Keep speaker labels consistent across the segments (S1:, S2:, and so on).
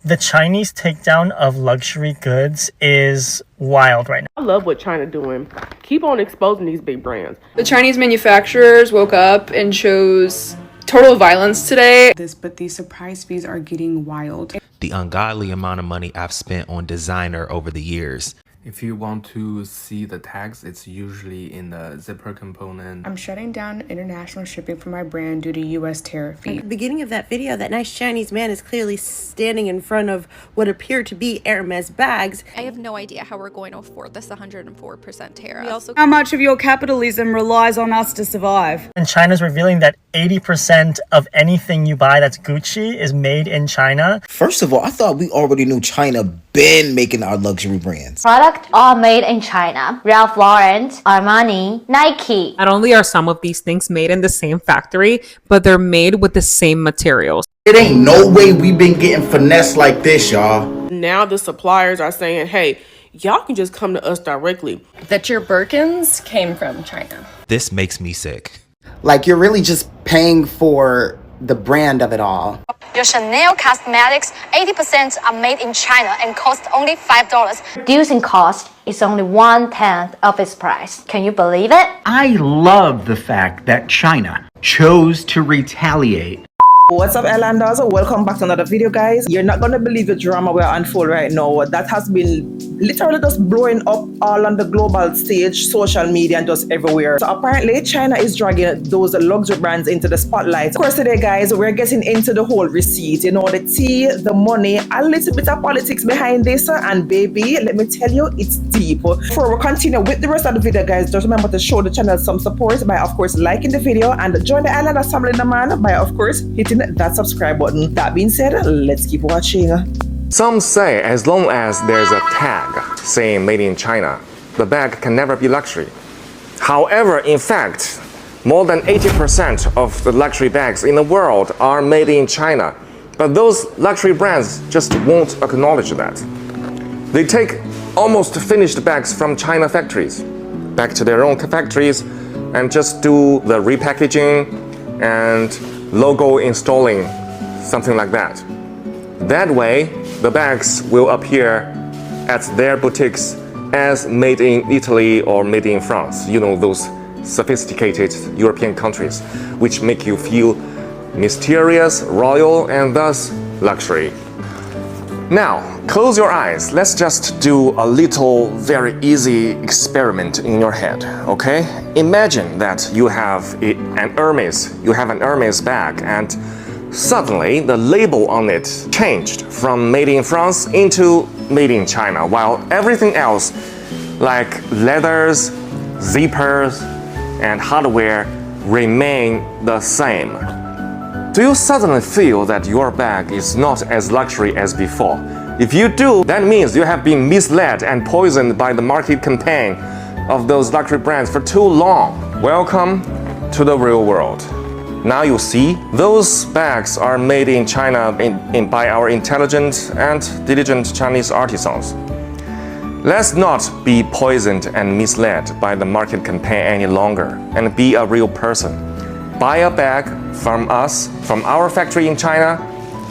S1: The Chinese takedown of luxury goods is wild right now.
S2: I love what China doing. Keep on exposing these big brands.
S3: The Chinese manufacturers woke up and chose total violence today.
S4: But these surprise fees are getting wild.
S5: The ungodly amount of money I've spent on designer over the years.
S6: If you want to see the tags, it's usually in the zipper component.
S4: I'm shutting down international shipping for my brand due to US tariff fee.
S7: At the beginning of that video, that nice Chinese man is clearly standing in front of what appear to be Hermes bags.
S8: I have no idea how we're going to afford this 104% tariff.
S9: How much of your capitalism relies on us to survive?
S1: And China's revealing that 80% of anything you buy that's Gucci is made in China.
S10: First of all, I thought we already knew China been making our luxury brands.
S11: Products are made in China. Ralph Lauren, Armani, Nike.
S12: Not only are some of these things made in the same factory, but they're made with the same materials.
S10: It ain't no way we been getting finessed like this, y'all.
S2: Now the suppliers are saying, hey, y'all can just come to us directly.
S13: That your Birkins came from China.
S5: This makes me sick.
S14: Like, you're really just paying for the brand of it all.
S11: Your Chanel cosmetics, 80% are made in China and cost only $5. Reducing cost is only 1/10 of its price. Can you believe it?
S15: I love the fact that China chose to retaliate.
S16: What's up, Islanders? Welcome back to another video, guys. You're not gonna believe the drama we're unfolding right now. That has been literally just blowing up all on the global stage, social media, and just everywhere. So apparently, China is dragging those luxury brands into the spotlight. Of course, today, guys, we're getting into the whole receipt. You know, the tea, the money, a little bit of politics behind this, and baby, let me tell you, it's deep. Before we continue with the rest of the video, guys, just remember to show the channel some support by, of course, liking the video and join the Islanders family, man, by, of course, hitting that subscribe button. That being said, let's keep watching.
S17: Some say as long as there's a tag saying made in China, the bag can never be luxury. However, in fact, more than 80% of the luxury bags in the world are made in China. But those luxury brands just won't acknowledge that. They take almost finished bags from China factories back to their own factories and just do the repackaging and logo installing, something like that. That way, the bags will appear at their boutiques as made in Italy or made in France. You know, those sophisticated European countries, which make you feel mysterious, royal, and thus luxury. Now, close your eyes. Let's just do a little, very easy experiment in your head, okay? Imagine that you have an Hermes bag, and suddenly the label on it changed from made in France into made in China, while everything else, like leathers, zippers, and hardware, remain the same. Do you suddenly feel that your bag is not as luxury as before? If you do, that means you have been misled and poisoned by the market campaign of those luxury brands for too long. Welcome to the real world. Now you see, those bags are made in China by our intelligent and diligent Chinese artisans. Let's not be poisoned and misled by the market campaign any longer and be a real person. Buy a bag from us, from our factory in China.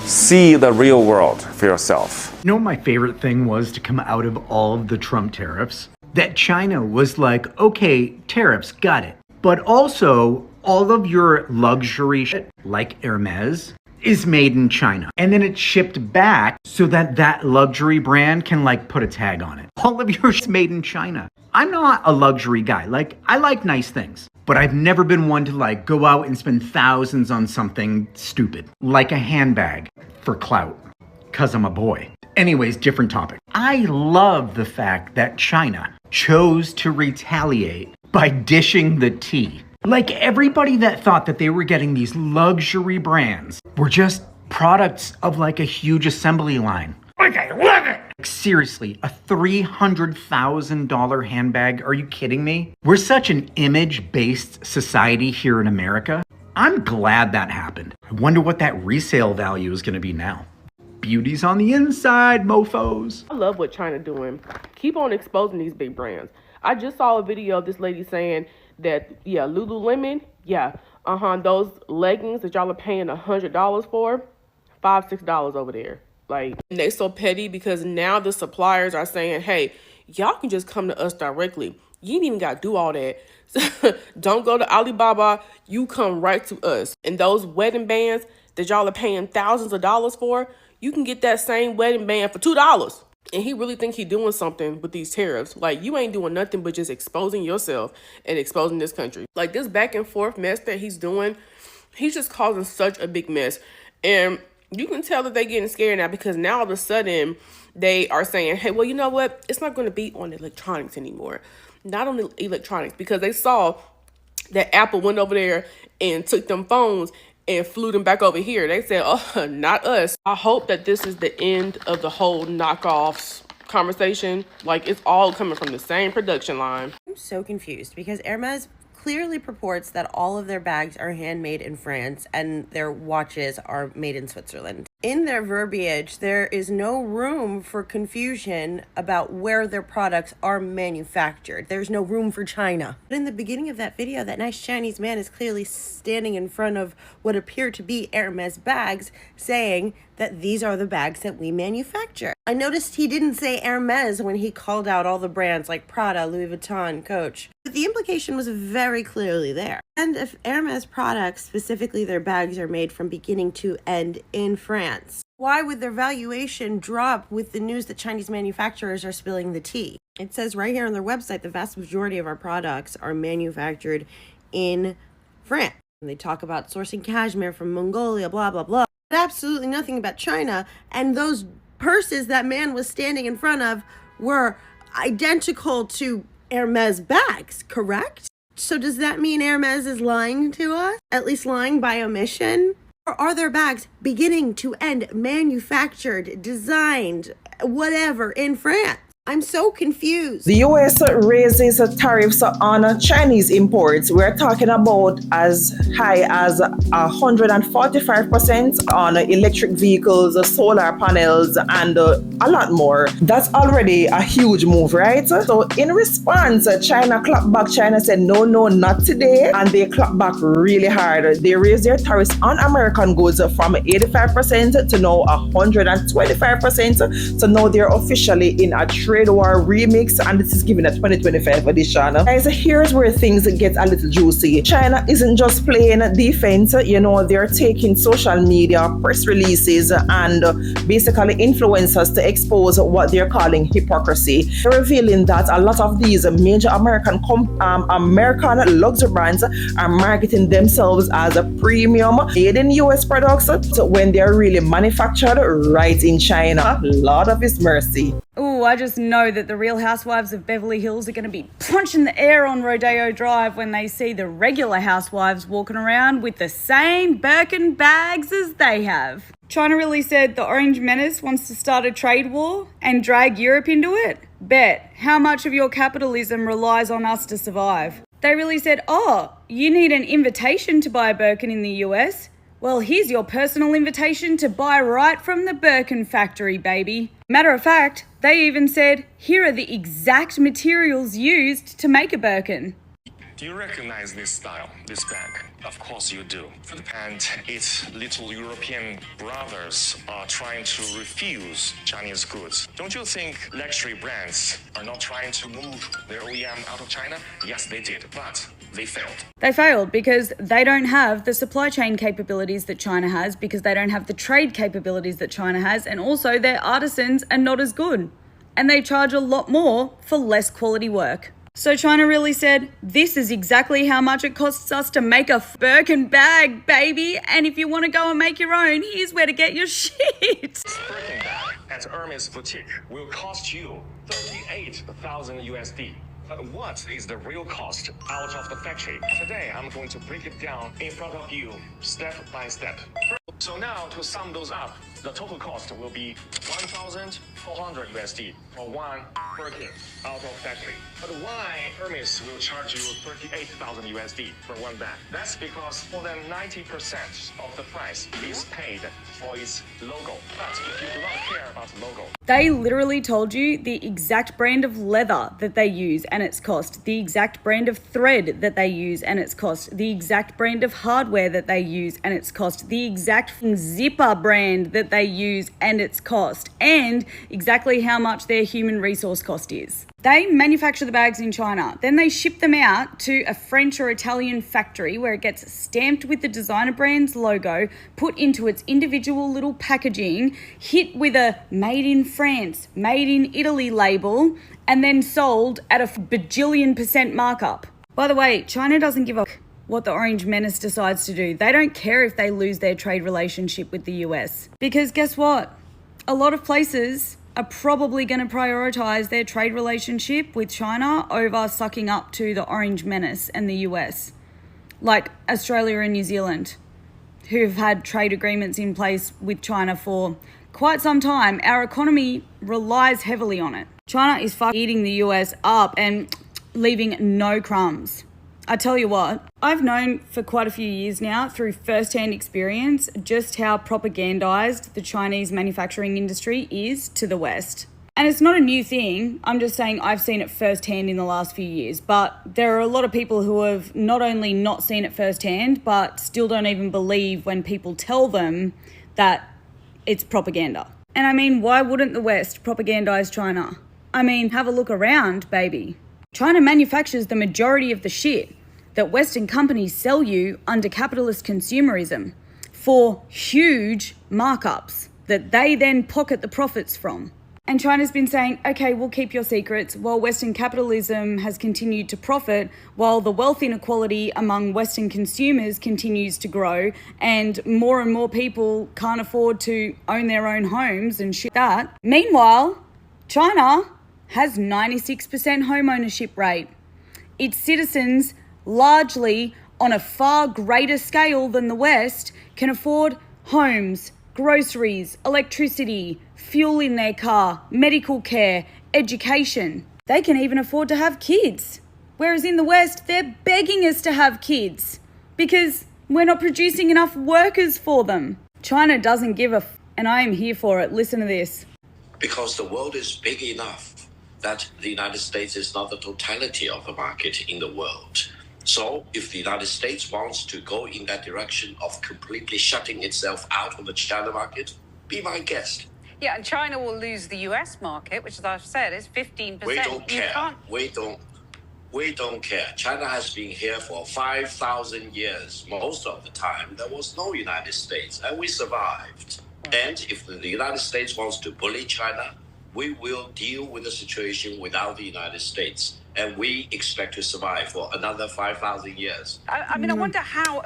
S17: See the real world for yourself.
S15: You know, my favorite thing was to come out of all of the Trump tariffs, that China was like, okay, tariffs, got it. But also, all of your luxury shit, like Hermes, is made in China. And then it's shipped back so that that luxury brand can like put a tag on it. All of yours is made in China. I'm not a luxury guy. Like, I like nice things, but I've never been one to like go out and spend thousands on something stupid, like a handbag for clout, cause I'm a boy. Anyways, different topic. I love the fact that China chose to retaliate by dishing the tea. Like, everybody that thought that they were getting these luxury brands were just products of like a huge assembly line. Like, I love it! Like, seriously, a $300,000 handbag? Are you kidding me? We're such an image-based society here in America. I'm glad that happened. I wonder what that resale value is gonna be now. Beauty's on the inside, mofos.
S2: I love what China doing. Keep on exposing these big brands. I just saw a video of this lady saying that, yeah, Lululemon, yeah, those leggings that y'all are paying $100 for, $5, $6 over there. Like, they so petty because now the suppliers are saying, hey, y'all can just come to us directly. You ain't even got to do all that. Don't go to Alibaba. You come right to us. And those wedding bands that y'all are paying thousands of dollars for, you can get that same wedding band for $2. And he really think he doing something with these tariffs. Like, you ain't doing nothing but just exposing yourself and exposing this country. Like, this back and forth mess that he's doing, he's just causing such a big mess. And you can tell that they're getting scared now, because now all of a sudden they are saying, hey, well, you know what? It's not going to be on electronics anymore. Not on the electronics, because they saw that Apple went over there and took them phones and flew them back over here. They said, oh, not us. I hope that this is the end of the whole knockoffs conversation. Like, it's all coming from the same production line.
S7: I'm so confused because Hermes clearly purports that all of their bags are handmade in France and their watches are made in Switzerland. In their verbiage, there is no room for confusion about where their products are manufactured. There's no room for China. But in the beginning of that video, that nice Chinese man is clearly standing in front of what appear to be Hermes bags, saying that these are the bags that we manufacture. I noticed he didn't say Hermes when he called out all the brands like Prada, Louis Vuitton, Coach. But the implication was very clearly there. And if Hermes products, specifically their bags, are made from beginning to end in France, why would their valuation drop with the news that Chinese manufacturers are spilling the tea? It says right here on their website, the vast majority of our products are manufactured in France. And they talk about sourcing cashmere from Mongolia, blah, blah, blah. But absolutely nothing about China. And those purses that man was standing in front of were identical to Hermes bags, correct? So does that mean Hermes is lying to us? At least lying by omission? Or are their bags beginning to end manufactured, designed, whatever, in France? I'm so confused.
S16: The US raises tariffs on Chinese imports. We're talking about as high as 145% on electric vehicles, solar panels, and a lot more. That's already a huge move, right? So in response, China clapped back. China said, no, not today. And they clapped back really hard. They raised their tariffs on American goods from 85% to now 125%. So now they're officially in a trade war remix, and this is given a 2025 edition. Guys, here's where things get a little juicy. China isn't just playing defense, they're taking social media, press releases, and basically influencers to expose what they're calling hypocrisy. They're revealing that a lot of these major American luxury brands are marketing themselves as a premium made in US products when they're really manufactured right in China. Lord of His mercy.
S9: Ooh, I just know that the Real Housewives of Beverly Hills are going to be punching the air on Rodeo Drive when they see the regular housewives walking around with the same Birkin bags as they have. China really said the Orange Menace wants to start a trade war and drag Europe into it? Bet. How much of your capitalism relies on us to survive? They really said, oh, you need an invitation to buy a Birkin in the US? Well, here's your personal invitation to buy right from the Birkin factory, baby. Matter of fact, they even said, here are the exact materials used to make a Birkin.
S17: Do you recognize this style, this bag? Of course you do. And its little European brothers are trying to refuse Chinese goods. Don't you think luxury brands are not trying to move their OEM out of China? Yes, they did, but they failed.
S9: They failed because they don't have the supply chain capabilities that China has, because they don't have the trade capabilities that China has, and also their artisans are not as good. And they charge a lot more for less quality work. So China really said, this is exactly how much it costs us to make a Birkin bag, baby. And if you want to go and make your own, here's where to get your shit.
S17: Birkin bag at Hermes boutique will cost you 38,000 USD. But what is the real cost out of the factory? Today, I'm going to break it down in front of you, step by step. So now, to sum those up, the total cost will be 1,400 USD for one Birkin out of factory. But why Hermes will charge you 38,000 USD for one bag? That's because more than 90% of the price is paid for its logo. But if you do not care about
S9: They literally told you the exact brand of leather that they use and its cost, the exact brand of thread that they use and its cost, the exact brand of hardware that they use and its cost, the exact zipper brand that they use and its cost, and exactly how much their human resource cost is. They manufacture the bags in China, then they ship them out to a French or Italian factory where it gets stamped with the designer brand's logo, put into its individual little packaging, hit with a made in France, made in Italy label, and then sold at a bajillion % markup. By the way, China doesn't give a what the Orange Menace decides to do. They don't care if they lose their trade relationship with the US. Because guess what? A lot of places are probably going to prioritise their trade relationship with China over sucking up to the Orange Menace and the US. Like Australia and New Zealand, who've had trade agreements in place with China for quite some time. Our economy relies heavily on it. China is eating the US up and leaving no crumbs. I tell you what, I've known for quite a few years now through first-hand experience just how propagandized the Chinese manufacturing industry is to the West. And it's not a new thing. I'm just saying I've seen it firsthand in the last few years. But there are a lot of people who have not only not seen it firsthand, but still don't even believe when people tell them that it's propaganda. And I mean, why wouldn't the West propagandize China? I mean, have a look around, baby. China manufactures the majority of the shit that Western companies sell you under capitalist consumerism for huge markups that they then pocket the profits from. And China's been saying, okay, we'll keep your secrets, while Western capitalism has continued to profit, while the wealth inequality among Western consumers continues to grow, and more people can't afford to own their own homes and shit that. Meanwhile, China has 96% home ownership rate. Its citizens, largely on a far greater scale than the West, can afford homes, groceries, electricity, fuel in their car, medical care, education. They can even afford to have kids. Whereas in the West, they're begging us to have kids because we're not producing enough workers for them. China doesn't give a and I am here for it. Listen to this.
S18: Because the world is big enough that the United States is not the totality of the market in the world. So if the United States wants to go in that direction of completely shutting itself out of the China market, be my guest.
S19: Yeah, and China will lose the US market, which, as I've said, is 15%.
S18: We don't care. We don't care. China has been here for 5,000 years. Most of the time, there was no United States, and we survived. And if the United States wants to bully China, we will deal with the situation without the United States. And we expect to survive for another 5,000 years.
S19: I wonder how...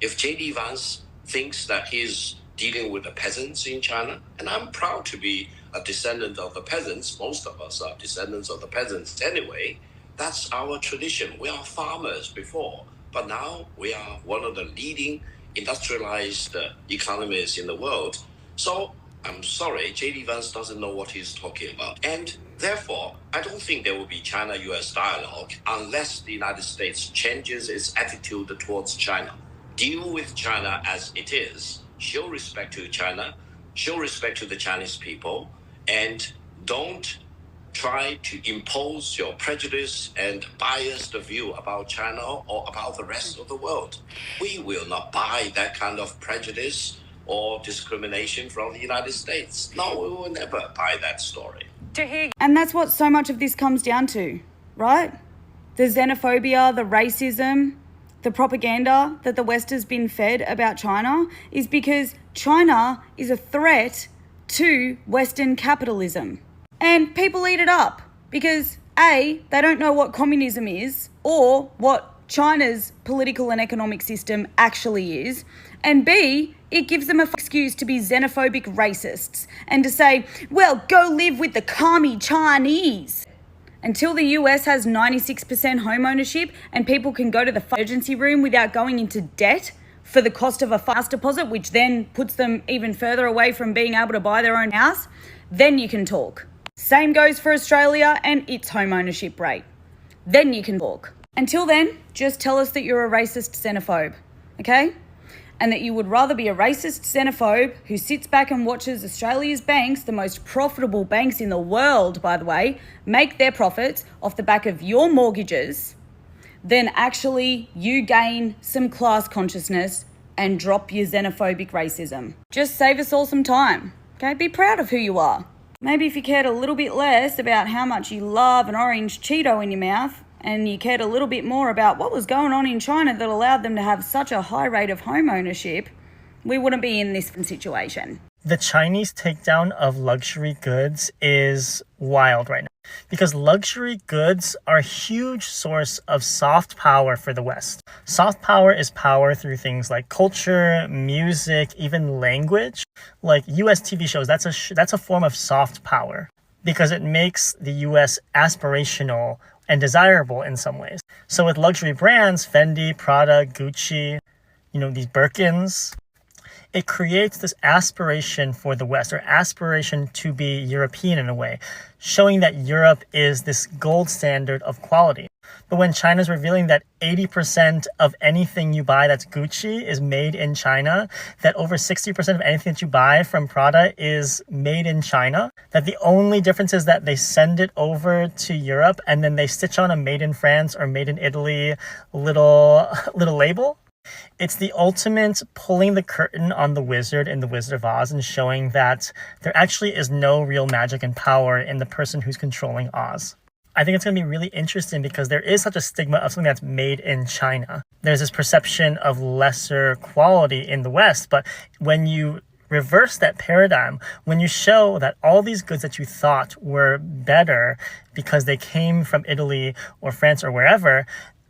S18: If J.D. Vance thinks that he's dealing with the peasants in China, and I'm proud to be a descendant of the peasants, most of us are descendants of the peasants anyway, that's our tradition. We are farmers before, but now we are one of the leading industrialized economies in the world. So I'm sorry, J.D. Vance doesn't know what he's talking about. And therefore, I don't think there will be China-US dialogue unless the United States changes its attitude towards China. Deal with China as it is. Show respect to China. Show respect to the Chinese people. And don't try to impose your prejudice and biased view about China or about the rest of the world. We will not buy that kind of prejudice or discrimination from the United States. No, we will never buy that story.
S9: And that's what so much of this comes down to, right? The xenophobia, the racism, the propaganda that the West has been fed about China is because China is a threat to Western capitalism. And people eat it up because A, they don't know what communism is or what China's political and economic system actually is, and B, it gives them an excuse to be xenophobic racists and to say, well, go live with the commie Chinese. Until the US has 96% home ownership and people can go to the emergency room without going into debt for the cost of a house deposit, which then puts them even further away from being able to buy their own house, then you can talk. Same goes for Australia and its home ownership rate. Then you can talk. Until then, just tell us that you're a racist xenophobe, okay? and that you would rather be a racist xenophobe who sits back and watches Australia's banks, the most profitable banks in the world, by the way, make their profits off the back of your mortgages, then actually you gain some class consciousness and drop your xenophobic racism. Just save us all some time, okay? Be proud of who you are. Maybe if you cared a little bit less about how much you love an orange Cheeto in your mouth, and you cared a little bit more about what was going on in China that allowed them to have such a high rate of home ownership, we wouldn't be in this situation.
S1: The Chinese takedown of luxury goods is wild right now because luxury goods are a huge source of soft power for the West. Soft power is power through things like culture, music, even language. Like US TV shows, that's a form of soft power because it makes the US aspirational and desirable in some ways. So with luxury brands, Fendi, Prada, Gucci, these Birkins, it creates this aspiration for the West, or aspiration to be European in a way, showing that Europe is this gold standard of quality. But when China's revealing that 80% of anything you buy that's Gucci is made in China, that over 60% of anything that you buy from Prada is made in China, that the only difference is that they send it over to Europe and then they stitch on a made in France or made in Italy little label. It's the ultimate pulling the curtain on the wizard in The Wizard of Oz and showing that there actually is no real magic and power in the person who's controlling Oz. I think it's going to be really interesting because there is such a stigma of something that's made in China. There's this perception of lesser quality in the West, but when you reverse that paradigm, when you show that all these goods that you thought were better because they came from Italy or France or wherever,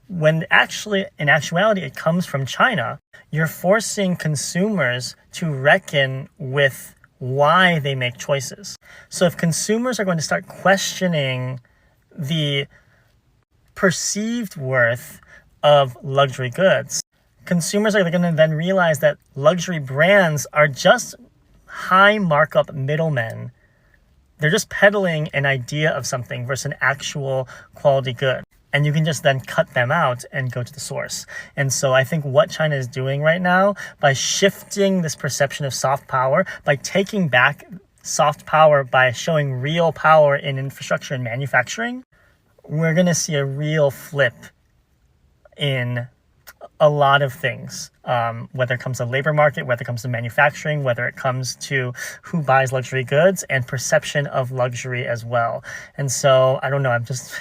S1: when actually, in actuality, it comes from China, you're forcing consumers to reckon with why they make choices. So if consumers are going to start questioning the perceived worth of luxury goods, consumers are going to then realize that luxury brands are just high markup middlemen. They're just peddling an idea of something versus an actual quality good. And you can just then cut them out and go to the source. And so I think what China is doing right now, by shifting this perception of soft power, by taking back soft power, by showing real power in infrastructure and manufacturing, we're going to see a real flip in a lot of things, whether it comes to labor market, whether it comes to manufacturing, whether it comes to who buys luxury goods and perception of luxury as well. And so, I don't know, I'm just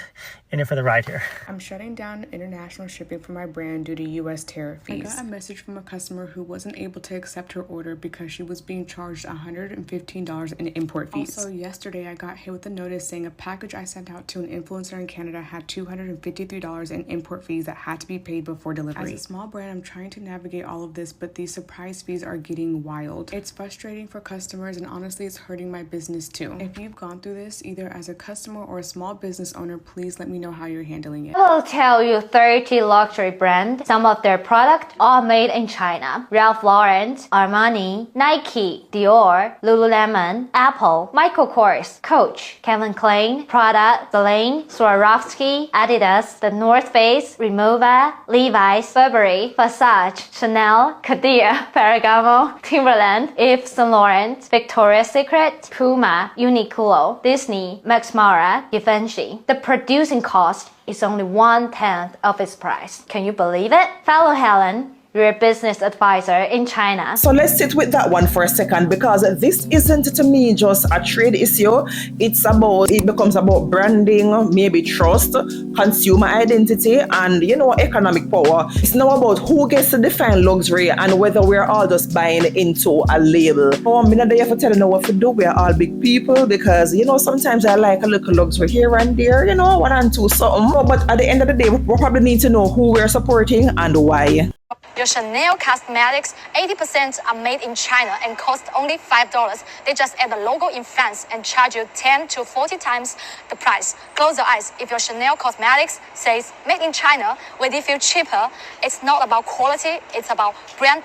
S1: in it for the ride here.
S4: I'm shutting down international shipping for my brand due to US tariff fees. I got a message from a customer who wasn't able to accept her order because she was being charged $115 in import fees. Also, yesterday I got hit with a notice saying a package I sent out to an influencer in Canada had $253 in import fees that had to be paid before delivery. As a small brand, I'm trying to navigate all of this, but these surprise fees are getting wild. It's frustrating for customers, and honestly, it's hurting my business too. If you've gone through this, either as a customer or a small business owner, please let me know how you're handling it.
S11: I will tell you 30 luxury brands. Some of their products are made in China. Ralph Lauren, Armani, Nike, Dior, Lululemon, Apple, Michael Kors, Coach, Calvin Klein, Prada, Celine, Swarovski, Adidas, The North Face, Rimowa, Levi's, Burberry, Versace, Chanel, Cartier, Ferragamo, Timberland, Yves Saint Laurent, Victoria's Secret, Puma, Uniqlo, Disney, Max Mara, Givenchy. The producing cost is only 1/10 of its price. Can you believe it? Follow Helen, your business advisor in China.
S16: So let's sit with that one for a second, because this isn't to me just a trade issue. It becomes about branding, maybe trust, consumer identity, and economic power. It's now about who gets to define luxury and whether we're all just buying into a label. I'm not there for telling you what to do. We're all big people, because sometimes I like a little luxury here and there, 1 and 2 something. But at the end of the day, we probably need to know who we're supporting and why.
S11: Your Chanel cosmetics, 80% are made in China and cost only $5. They just add the logo in France and charge you 10 to 40 times the price. Close your eyes. If your Chanel cosmetics says made in China, will it feel cheaper? It's not about quality, it's about brand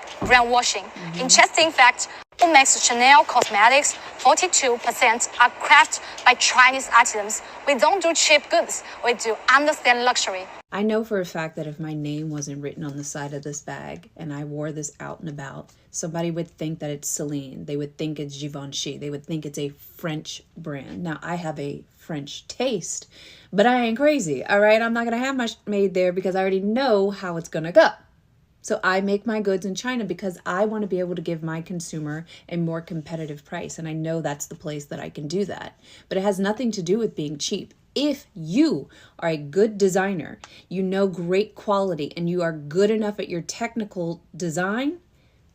S11: washing. Interesting fact,
S20: What makes Chanel cosmetics 42% are crafted by Chinese artisans. We don't do cheap goods. We do understand luxury.
S21: I know for a fact that if my name wasn't written on the side of this bag and I wore this out and about, somebody would think that it's Celine. They would think it's Givenchy. They would think it's a French brand. Now, I have a French taste, but I ain't crazy, all right? I'm not going to have my made there because I already know how it's going to go. So I make my goods in China because I want to be able to give my consumer a more competitive price. And I know that's the place that I can do that. But it has nothing to do with being cheap. If you are a good designer, you know great quality, and you are good enough at your technical design,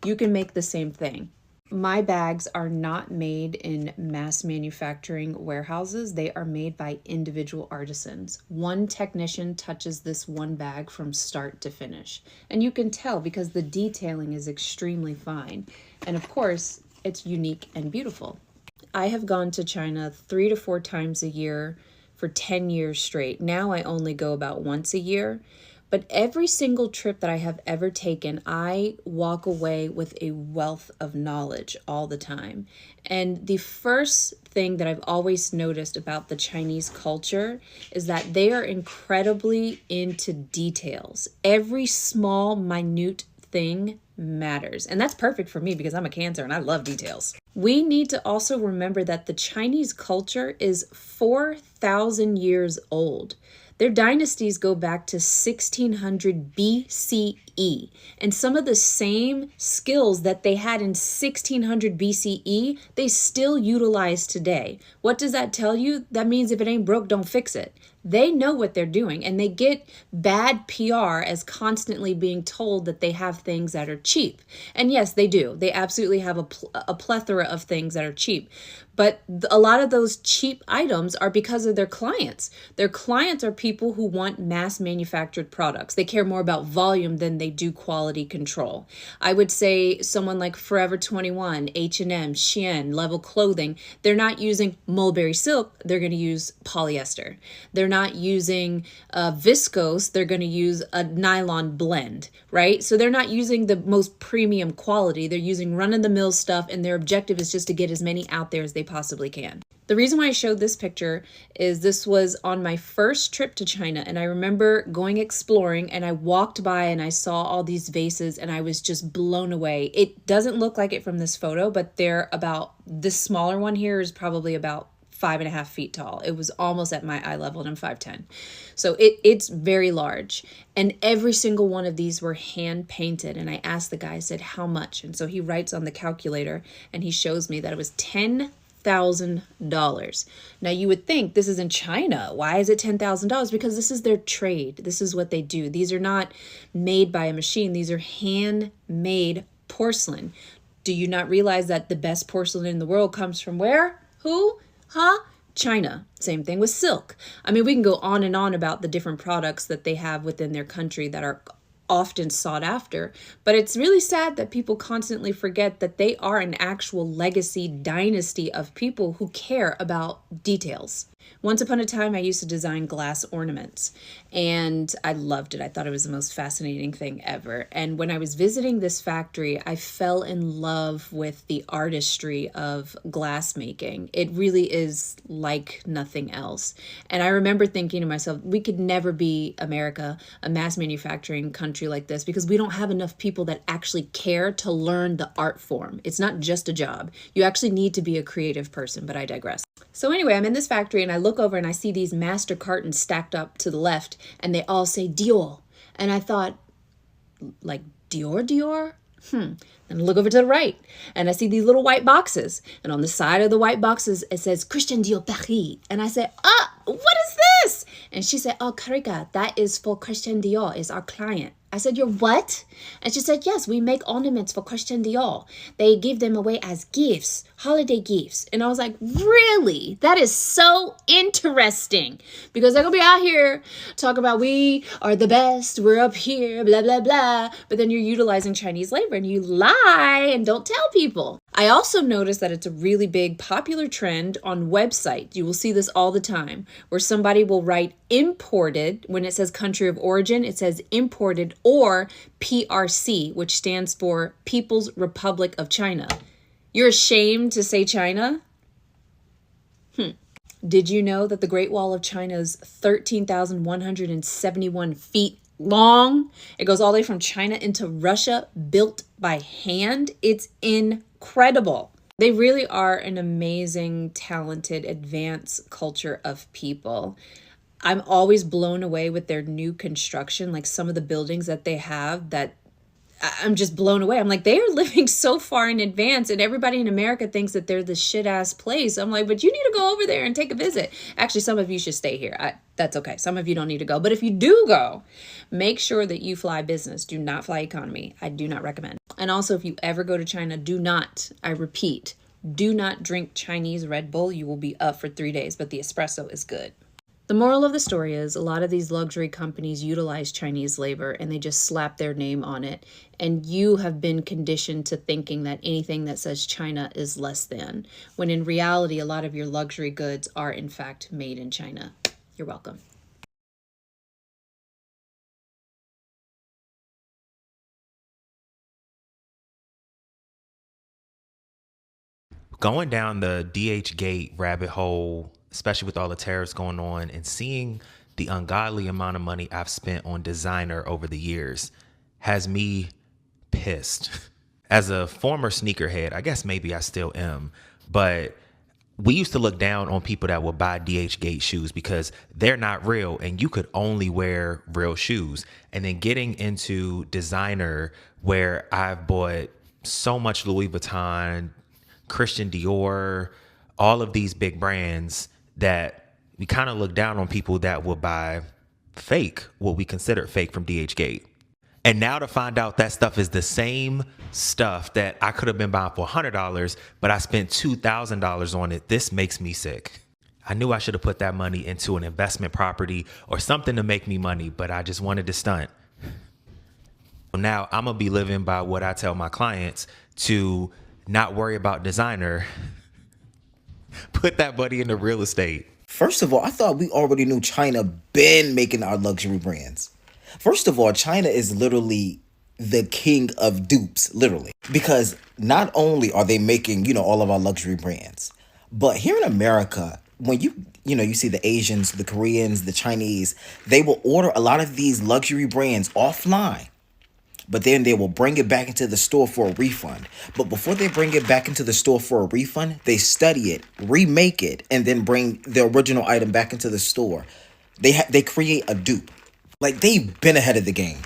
S21: you can make the same thing. My bags are not made in mass manufacturing warehouses. They are made by individual artisans. One technician touches this one bag from start to finish. And you can tell because the detailing is extremely fine. And of course, it's unique and beautiful. I have gone to China 3 to 4 times a year for 10 years straight. Now I only go about once a year. But every single trip that I have ever taken, I walk away with a wealth of knowledge all the time. And the first thing that I've always noticed about the Chinese culture is that they are incredibly into details. Every small, minute thing matters. And that's perfect for me because I'm a Cancer and I love details. We need to also remember that the Chinese culture is 4,000 years old. Their dynasties go back to 1600 BCE, and some of the same skills that they had in 1600 BCE, they still utilize today. What does that tell you? That means if it ain't broke, don't fix it. They know what they're doing, and they get bad PR as constantly being told that they have things that are cheap. And yes, they do. They absolutely have a plethora of things that are cheap. But a lot of those cheap items are because of their clients. Their clients are people who want mass manufactured products. They care more about volume than they do quality control. I would say someone like Forever 21, H&M, Shein, Level Clothing, they're not using mulberry silk, they're going to use polyester. They're not using viscose, they're going to use a nylon blend, right? So they're not using the most premium quality. They're using run-of-the-mill stuff, and their objective is just to get as many out there as they possibly can. The reason why I showed this picture is this was on my first trip to China, and I remember going exploring, and I walked by and I saw all these vases and I was just blown away. It doesn't look like it from this photo, but they're about, this smaller one here is probably about 5.5 feet tall. It was almost at my eye level, and I'm 5'10". So it's very large. And every single one of these were hand painted. And I asked the guy, I said, how much? And so he writes on the calculator and he shows me that it was $10,000. Now you would think this is in China. Why is it $10,000? Because this is their trade. This is what they do. These are not made by a machine. These are handmade porcelain. Do you not realize that the best porcelain in the world comes from where? Who? Huh? China. Same thing with silk. I mean, we can go on and on about the different products that they have within their country that are often sought after, but it's really sad that people constantly forget that they are an actual legacy dynasty of people who care about details. Once upon a time, I used to design glass ornaments, and I loved it. I thought it was the most fascinating thing ever. And when I was visiting this factory, I fell in love with the artistry of glass making. It really is like nothing else. And I remember thinking to myself, we could never be America, a mass manufacturing country like this, because we don't have enough people that actually care to learn the art form. It's not just a job. You actually need to be a creative person, but I digress. So anyway, I'm in this factory and I look over and I see these master cartons stacked up to the left and they all say Dior. And I thought, like Dior? And I look over to the right and I see these little white boxes. And on the side of the white boxes, it says Christian Dior Paris. And I said, what is this? And she said, oh, Karika, that is for Christian Dior, is our client. I said, you're what? And she said, yes, we make ornaments for Christian Dior. They give them away as gifts, holiday gifts. And I was like, really? That is so interesting. Because they're going to be out here talking about we are the best, we're up here, blah, blah, blah. But then you're utilizing Chinese labor and you lie and don't tell people. I also noticed that it's a really big popular trend on websites. You will see this all the time where somebody will write imported. When it says country of origin, it says imported, or PRC, which stands for People's Republic of China. You're ashamed to say China? Did you know that the Great Wall of China is 13,171 feet long? It goes all the way from China into Russia, built by hand. It's incredible. They really are an amazing, talented, advanced culture of people. I'm always blown away with their new construction, like some of the buildings that they have that I'm just blown away. I'm like, they are living so far in advance, and everybody in America thinks that they're the shit ass place. I'm like, but you need to go over there and take a visit. Actually, some of you should stay here. That's okay. Some of you don't need to go. But if you do go, make sure that you fly business. Do not fly economy. I do not recommend. And also, if you ever go to China, do not, I repeat, do not drink Chinese Red Bull. You will be up for 3 days, but the espresso is good. The moral of the story is a lot of these luxury companies utilize Chinese labor and they just slap their name on it. And you have been conditioned to thinking that anything that says China is less than, when in reality, a lot of your luxury goods are in fact made in China. You're welcome.
S5: Going down the DH gate rabbit hole, especially with all the tariffs going on, and seeing the ungodly amount of money I've spent on designer over the years has me pissed. As a former sneakerhead, I guess maybe I still am, but we used to look down on people that would buy DH gate shoes because they're not real and you could only wear real shoes. And then getting into designer, where I've bought so much Louis Vuitton, Christian Dior, all of these big brands, that we kind of look down on people that will buy fake, what we consider fake from DH Gate. And now to find out that stuff is the same stuff that I could have been buying for $100, but I spent $2,000 on it. This makes me sick. I knew I should have put that money into an investment property or something to make me money, but I just wanted to stunt. Now I'm going to be living by what I tell my clients to not worry about designer. Put that money into real estate.
S10: First of all, I thought we already knew China been making our luxury brands. First of all, China is literally the king of dupes, literally. Because not only are they making, all of our luxury brands, but here in America, when you see the Asians, the Koreans, the Chinese, they will order a lot of these luxury brands offline. But then they will bring it back into the store for a refund. But before they bring it back into the store for a refund, they study it, remake it, and then bring the original item back into the store. They create a dupe. Like, they've been ahead of the game.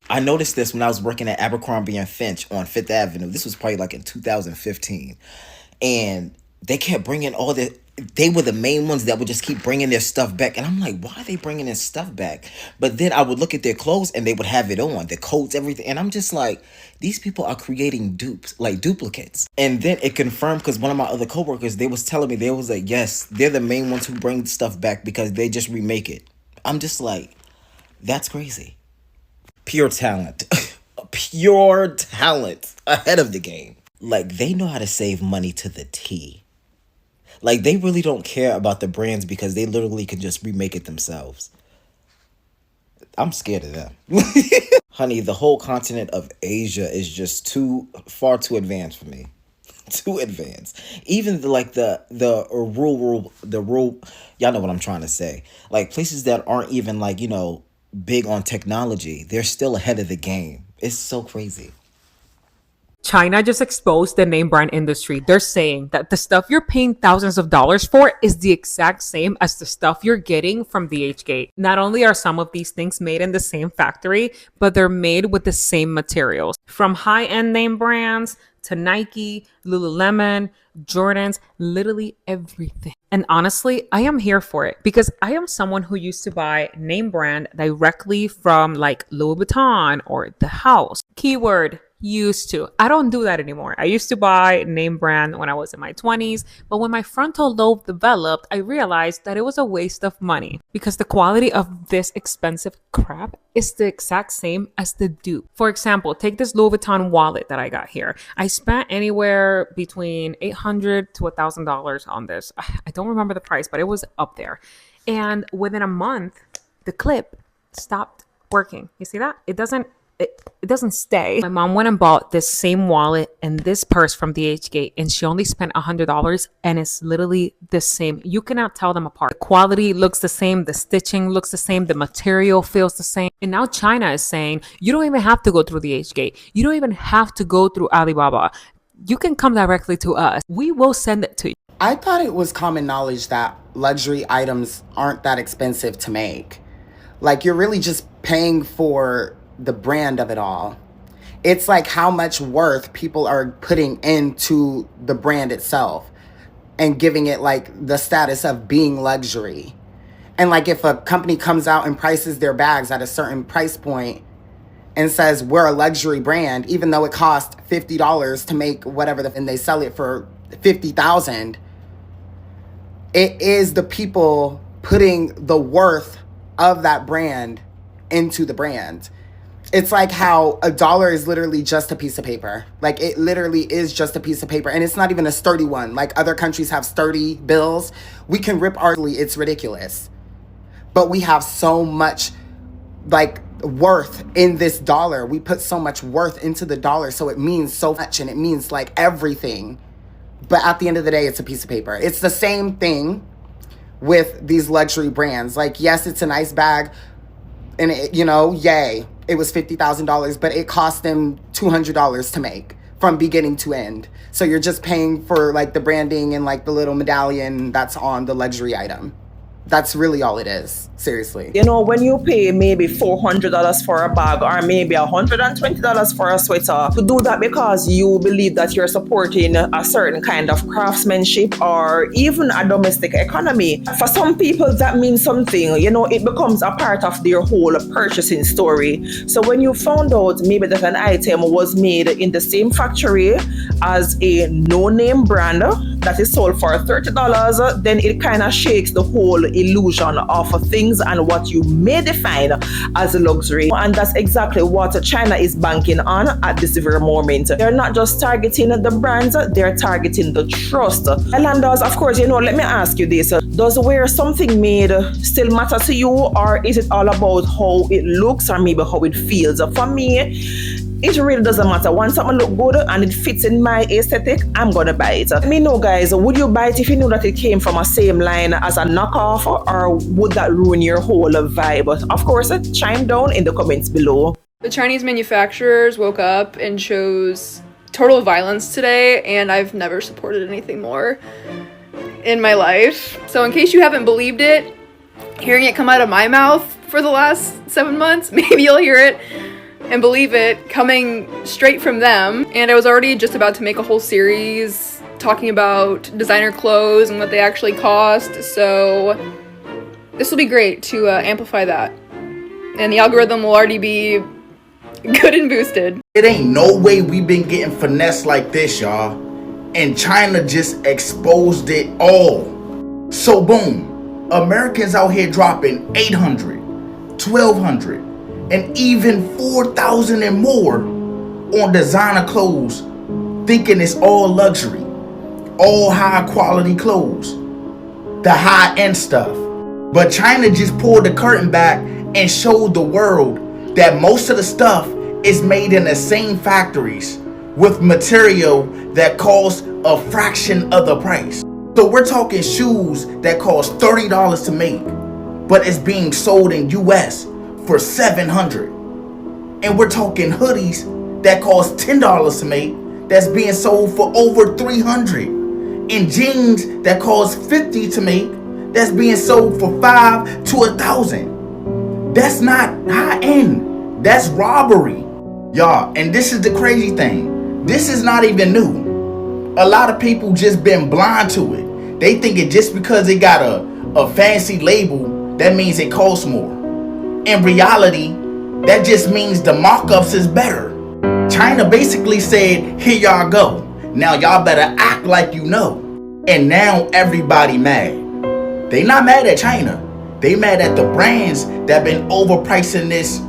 S10: I noticed this when I was working at Abercrombie & Finch on 5th Avenue. This was probably like in 2015. And they kept bringing all the... They were the main ones that would just keep bringing their stuff back. And I'm like, why are they bringing their stuff back? But then I would look at their clothes and they would have it on, the coats, everything. And I'm just like, these people are creating dupes, like duplicates. And then it confirmed, because one of my other coworkers, they was telling me, they was like, yes, they're the main ones who bring stuff back because they just remake it. I'm just like, that's crazy. Pure talent. Pure talent ahead of the game. Like, they know how to save money to the T. Like, they really don't care about the brands because they literally can just remake it themselves. I'm scared of them. Honey, the whole continent of Asia is just far too advanced for me. Too advanced. Even the rural, y'all know what I'm trying to say. Like, places that aren't even big on technology, they're still ahead of the game. It's so crazy.
S12: China just exposed the name brand industry. They're saying that the stuff you're paying thousands of dollars for is the exact same as the stuff you're getting from DH Gate. Not only are some of these things made in the same factory, but they're made with the same materials. From high-end name brands to Nike, Lululemon, Jordans, literally everything. And honestly, I am here for it because I am someone who used to buy name brand directly from like Louis Vuitton or The House. Keyword, used to. I don't do that anymore. I used to buy name brand when I was in my 20s, but when my frontal lobe developed, I realized that it was a waste of money because the quality of this expensive crap is the exact same as the dupe. For example, take this Louis Vuitton wallet that I got here. I spent anywhere between $800 to $1,000 on this. I don't remember the price, but it was up there. And within a month, the clip stopped working. You see that? It doesn't it doesn't stay. My mom went and bought this same wallet and this purse from DHgate, and she only spent $100, and it's literally the same. You cannot tell them apart. The quality looks the same, the stitching looks the same, the material feels the same. And now China is saying you don't even have to go through DHgate. You don't even have to go through Alibaba. You can come directly to us. We will send it to you.
S14: I thought it was common knowledge that luxury items aren't that expensive to make. Like, you're really just paying for the brand of it all. It's like how much worth people are putting into the brand itself and giving it like the status of being luxury. And like if a company comes out and prices their bags at a certain price point and says we're a luxury brand, even though it costs $50 to make whatever, and they sell it for $50,000, it is the people putting the worth of that brand into the brand. It's like how $1 is literally just a piece of paper. Like, it literally is just a piece of paper. And it's not even a sturdy one. Like, other countries have sturdy bills. We can rip it's ridiculous. But we have so much, like, worth in this dollar. We put so much worth into the dollar, so it means so much, and it means, like, everything. But at the end of the day, it's a piece of paper. It's the same thing with these luxury brands. Like, yes, it's a nice bag, and it, you know, yay, it was $50,000, but it cost them $200 to make from beginning to end. So you're just paying for like the branding and like the little medallion that's on the luxury item. That's really all it is. Seriously.
S16: You know, when you pay maybe $400 for a bag or maybe $120 for a sweater, to do that because you believe that you're supporting a certain kind of craftsmanship or even a domestic economy. For some people, that means something. You know, it becomes a part of their whole purchasing story. So when you found out maybe that an item was made in the same factory as a no-name brand that is sold for $30, then it kind of shakes the whole illusion of things and what you may define as a luxury. And that's exactly what China is banking on at this very moment. They're not just targeting the brands, they're targeting the trust. Islanders, of course, you know, let me ask you this. Does wear something made still matter to you, or is it all about how it looks or maybe how it feels? For me, it really doesn't matter. Once something look good and it fits in my aesthetic, I'm gonna buy it. Let me know, guys, would you buy it if you knew that it came from a same line as a knockoff, or would that ruin your whole vibe? Of course, chime down in the comments below.
S3: The Chinese manufacturers woke up and chose total violence today, and I've never supported anything more in my life. So in case you haven't believed it, hearing it come out of my mouth for the last 7 months, maybe you'll hear it and believe it coming straight from them. And I was already just about to make a whole series talking about designer clothes and what they actually cost, so this will be great to amplify that. And the algorithm will already be good and boosted.
S22: It ain't no way we been getting finessed like this, y'all. And China just exposed it all. So boom, Americans out here dropping $800, $1,200, and even $4,000 and more on designer clothes, thinking it's all luxury, all high quality clothes, the high end stuff. But China just pulled the curtain back and showed the world that most of the stuff is made in the same factories with material that costs a fraction of the price. So we're talking shoes that cost $30 to make, but it's being sold in US for $700. And we're talking hoodies that cost $10 to make, that's being sold for over $300. And jeans that cost $50 to make, that's being sold for $500 to $1,000. That's not high end, that's robbery, y'all. And this is the crazy thing, this is not even new. A lot of people just been blind to it. They think it just because it got a fancy label, that means it costs more. In reality, that just means the markups is better. China basically said, here y'all go. Now y'all better act like you know. And now everybody mad. They not mad at China. They mad at the brands that been overpricing this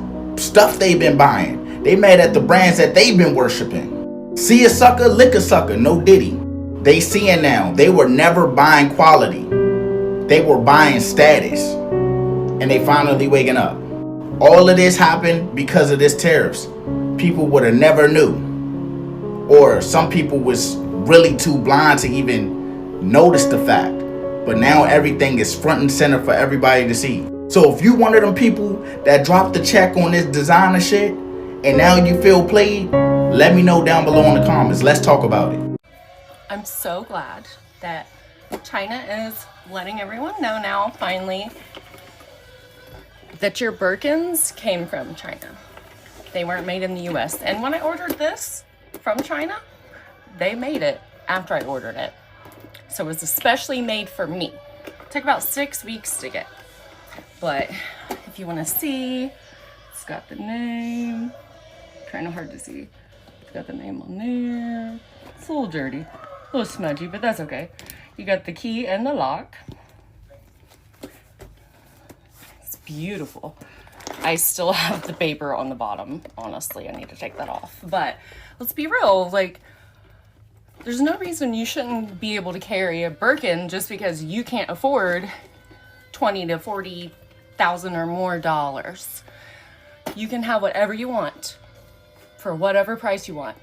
S22: stuff they've been buying. They mad at the brands that they've been worshiping. See a sucker, lick a sucker, no diddy. They seeing now, they were never buying quality. They were buying status. And they finally waking up. All of this happened because of this tariffs. people would have never knew. Or some people was really too blind to even notice the fact. But now everything is front and center for everybody to see. So if you one of them people that dropped the check on this designer shit and now you feel played, let me know down below in the comments. Let's talk about it.
S13: I'm so glad that China is letting everyone know now, finally, that your Birkins came from China. They weren't made in the US. And when I ordered this from China, they made it after I ordered it. So it was especially made for me. It took about 6 weeks to get. But if you want to see, it's got the name. Kind of hard to see. It's got the name on there. It's a little dirty, a little smudgy, but that's okay. You got the key and the lock. It's beautiful. I still have the paper on the bottom. Honestly, I need to take that off. But let's be real, like, there's no reason you shouldn't be able to carry a Birkin just because you can't afford $20,000 to $40,000 or more dollars. You can have whatever you want for whatever price you want.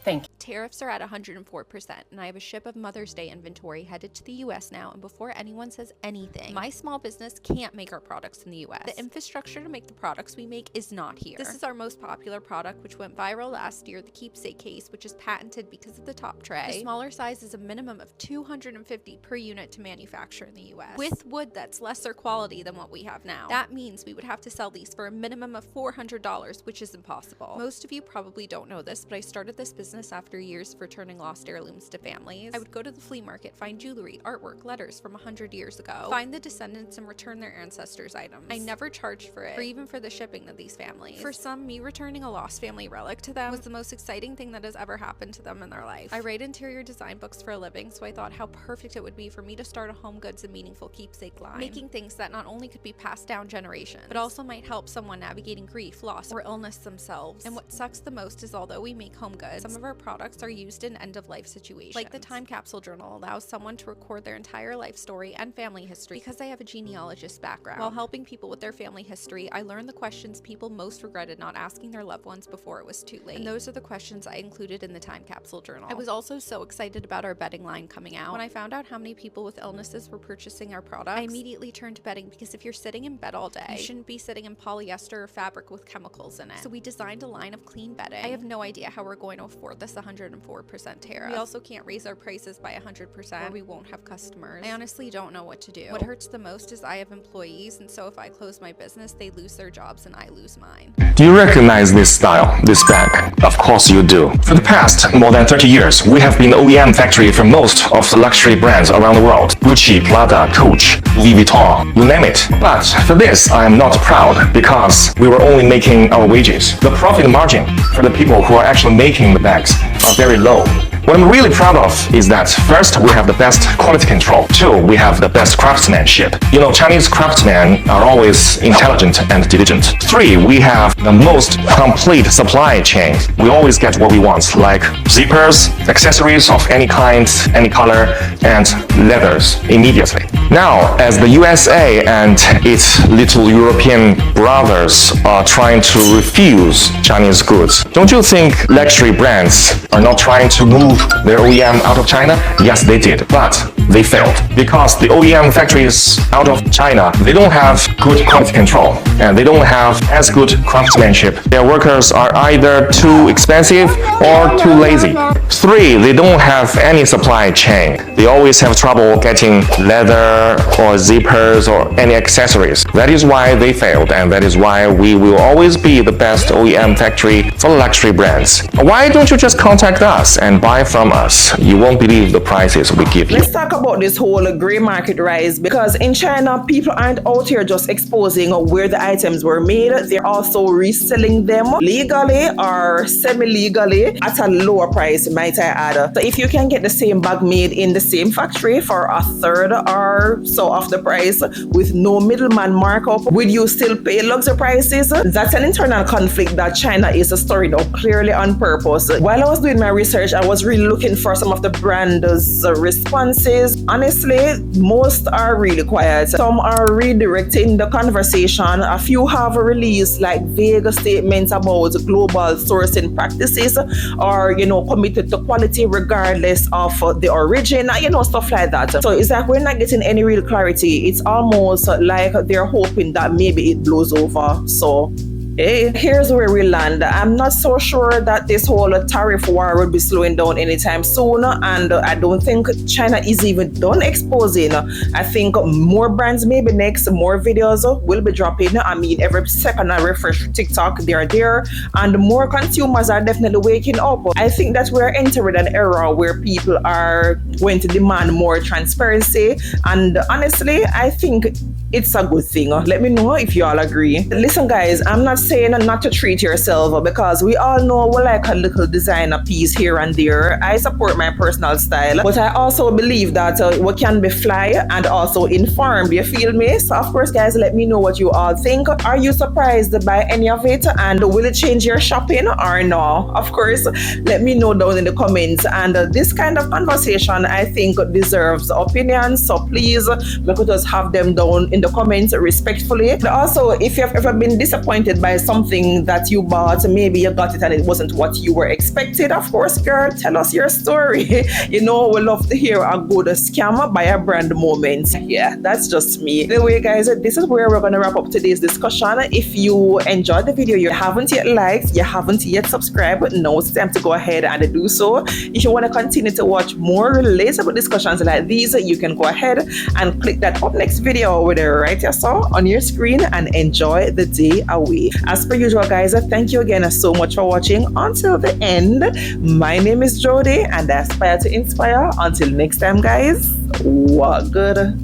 S13: Thank you.
S6: Tariffs are at 104%, and I have a ship of Mother's Day inventory headed to the US now, and before anyone says anything, my small business can't make our products in the US. The infrastructure to make the products we make is not here. This is our most popular product, which went viral last year, the keepsake case, which is patented because of the top tray. The smaller size is a minimum of $250 per unit to manufacture in the US, with wood that's lesser quality than what we have now. That means we would have to sell these for a minimum of $400, which is impossible. Most of you probably don't know this, but I started this business after years of returning lost heirlooms to families. I would go to the flea market, find jewelry, artwork, letters from 100 years ago, find the descendants and return their ancestors' items. I never charged for it, or even for the shipping of these families. For some, me returning a lost family relic to them was the most exciting thing that has ever happened to them in their life. I write interior design books for a living, so I thought how perfect it would be for me to start a home goods and meaningful keepsake line, making things that not only could be passed down generations, but also might help someone navigating grief, loss, or illness themselves. And what sucks the most is although we make home goods, some of our products are used in end-of-life situations. Like the Time Capsule Journal allows someone to record their entire life story and family history because I have a genealogist background. While helping people with their family history, I learned the questions people most regretted not asking their loved ones before it was too late. And those are the questions I included in the Time Capsule Journal. I was also so excited about our bedding line coming out. When I found out how many people with illnesses were purchasing our products, I immediately turned to bedding because if you're sitting in bed all day, you shouldn't be sitting in polyester or fabric with chemicals in it. So we designed a line of clean bedding. I have no idea how we're going to afford this 104% tariff. We also can't raise our prices by 100% or we won't have customers. I honestly don't know what to do. What hurts the most is I have employees, and so if I close my business, they lose their jobs and I lose mine.
S17: Do you recognize this style, this bag? Of course you do. For the past more than 30 years, we have been the OEM factory for most of the luxury brands around the world. Gucci, Prada, Coach, Louis Vuitton, you name it. But for this, I am not proud because we were only making our wages. The profit margin for the people who are actually making the bags are very low. What I'm really proud of is that first, we have the best quality control. Two, we have the best craftsmanship. You know, Chinese craftsmen are always intelligent and diligent. Three, we have the most complete supply chain. We always get what we want, like zippers, accessories of any kind, any color, and leathers immediately. Now, as the USA and its little European brothers are trying to refuse Chinese goods, don't you think luxury brands are not trying to move their OEM out of China? Yes, they did, but they failed because the OEM factories out of China, they don't have good quality control and they don't have as good craftsmanship. Their workers are either too expensive or too lazy. Three, they don't have any supply chain. They always have trouble getting leather or zippers or any accessories. That is why they failed, and that is why we will always be the best OEM factory for luxury brands. Why don't you just contact us and buy from us? You won't believe the prices we give you.
S16: Let's talk about this whole gray market rise, because in China, people aren't out here just exposing where the items were made. They're also reselling them legally or semi-legally at a lower price, might I add. So if you can get the same bag made in the same factory for a third or so of the price with no middleman markup, would you still pay luxury prices? That's an internal conflict that China is stirring up clearly on purpose. While I was doing my research, I was really looking for some of the brand's responses. Honestly, most are really quiet. Some are redirecting the conversation. A few have released like vague statements about global sourcing practices, or committed to quality regardless of the origin, stuff like that. So it's like we're not getting any real clarity. It's almost like they're hoping that maybe it blows over. So hey, here's where we land. I'm not so sure that this whole tariff war will be slowing down anytime soon, and I don't think China is even done exposing. I think more brands, maybe next, more videos will be dropping. I mean, every second I refresh TikTok, they're there, and more consumers are definitely waking up. I think that we're entering an era where people are going to demand more transparency, and honestly, I think it's a good thing. Let me know if you all agree. Listen guys, I'm not saying not to treat yourself, because we all know we like a little designer piece here and there. I support my personal style, but I also believe that we can be fly and also informed. You feel me? So of course guys, let me know what you all think. Are you surprised by any of it, and will it change your shopping or no? Of course, let me know down in the comments. And this kind of conversation I think deserves opinions, so please make us have them down in the comments respectfully. And also, if you've ever been disappointed by something that you bought, maybe you got it and it wasn't what you were expected, of course girl, tell us your story. We love to hear a good scam by a brand moment. Yeah, that's just me. Anyway guys, this is where we're gonna wrap up today's discussion. If you enjoyed the video, you haven't yet liked, you haven't yet subscribed, now it's time to go ahead and do so. If you want to continue to watch more relatable discussions like these, you can go ahead and click that up next video over there right here on your screen and enjoy the day away. As per usual guys, thank you again so much for watching until the end. My name is Jody and I aspire to inspire. Until next time guys, what good.